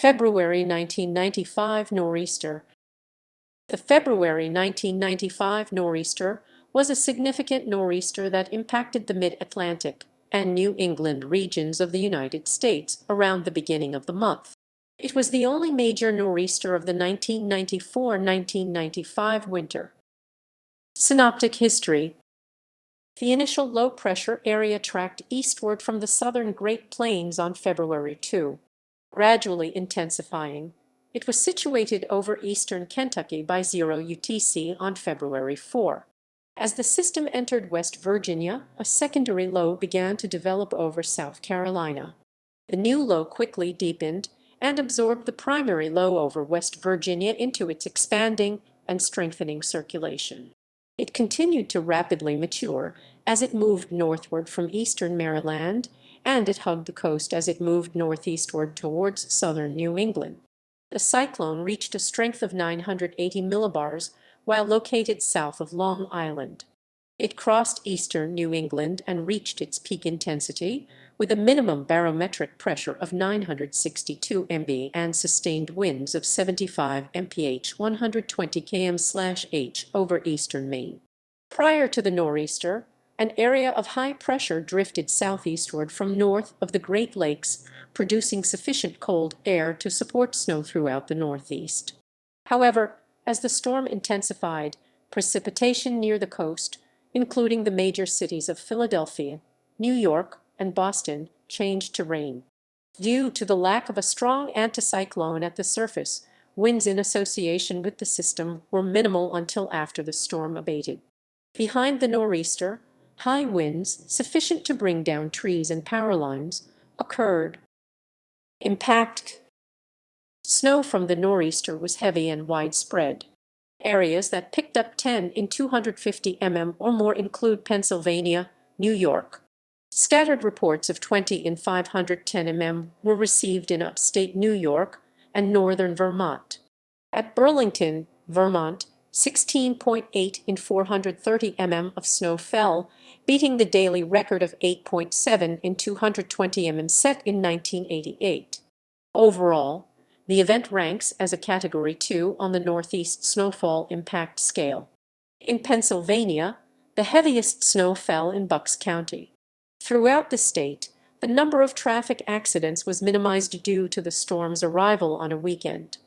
February 1995 nor'easter. The February 1995 nor'easter was a significant nor'easter that impacted the mid-Atlantic and New England regions of the United States around the beginning of the month. It was the only major nor'easter of the 1994-1995 winter. Synoptic history. The initial low-pressure area tracked eastward from the southern Great Plains on February 2, gradually intensifying. It was situated over eastern Kentucky by 0 UTC on February 4. As the system entered West Virginia, a secondary low began to develop over South Carolina. The new low quickly deepened and absorbed the primary low over West Virginia into its expanding and strengthening circulation. It continued to rapidly mature as it moved northward from eastern Maryland, and it hugged the coast as it moved northeastward towards southern New England. The cyclone reached a strength of 980 millibars while located south of Long Island. It crossed eastern New England and reached its peak intensity, with a minimum barometric pressure of 962 MB and sustained winds of 75 mph 120 km/h over eastern Maine. Prior to the nor'easter, an area of high pressure drifted southeastward from north of the Great Lakes, producing sufficient cold air to support snow throughout the Northeast. However, as the storm intensified, precipitation near the coast, including the major cities of Philadelphia, New York, and Boston, changed to rain. Due to the lack of a strong anticyclone at the surface, winds in association with the system were minimal until after the storm abated. Behind the nor'easter, high winds, sufficient to bring down trees and power lines, occurred. Impact. Snow from the nor'easter was heavy and widespread. Areas that picked up 10 in 250 mm or more include Pennsylvania, New York. Scattered reports of 20 in 510 mm were received in upstate New York and northern Vermont. At Burlington, Vermont, 16.8 in 430 mm of snow fell, beating the daily record of 8.7 in 220 mm set in 1988. Overall, the event ranks as a Category 2 on the Northeast Snowfall Impact Scale. In Pennsylvania, the heaviest snow fell in Bucks County. Throughout the state, the number of traffic accidents was minimized due to the storm's arrival on a weekend.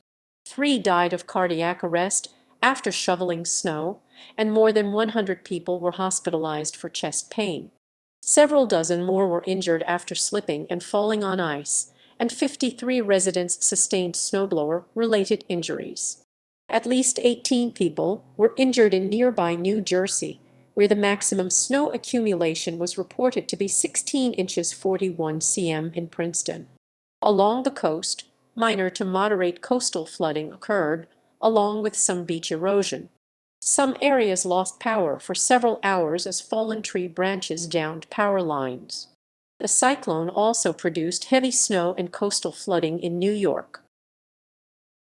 3 died of cardiac arrest after shoveling snow, and more than 100 people were hospitalized for chest pain. Several dozen more were injured after slipping and falling on ice, and 53 residents sustained snowblower-related injuries. At least 18 people were injured in nearby New Jersey, where the maximum snow accumulation was reported to be 16 inches 41 cm in Princeton. Along the coast, minor to moderate coastal flooding occurred, along with some beach erosion. Some areas lost power for several hours as fallen tree branches downed power lines. The cyclone also produced heavy snow and coastal flooding in New York.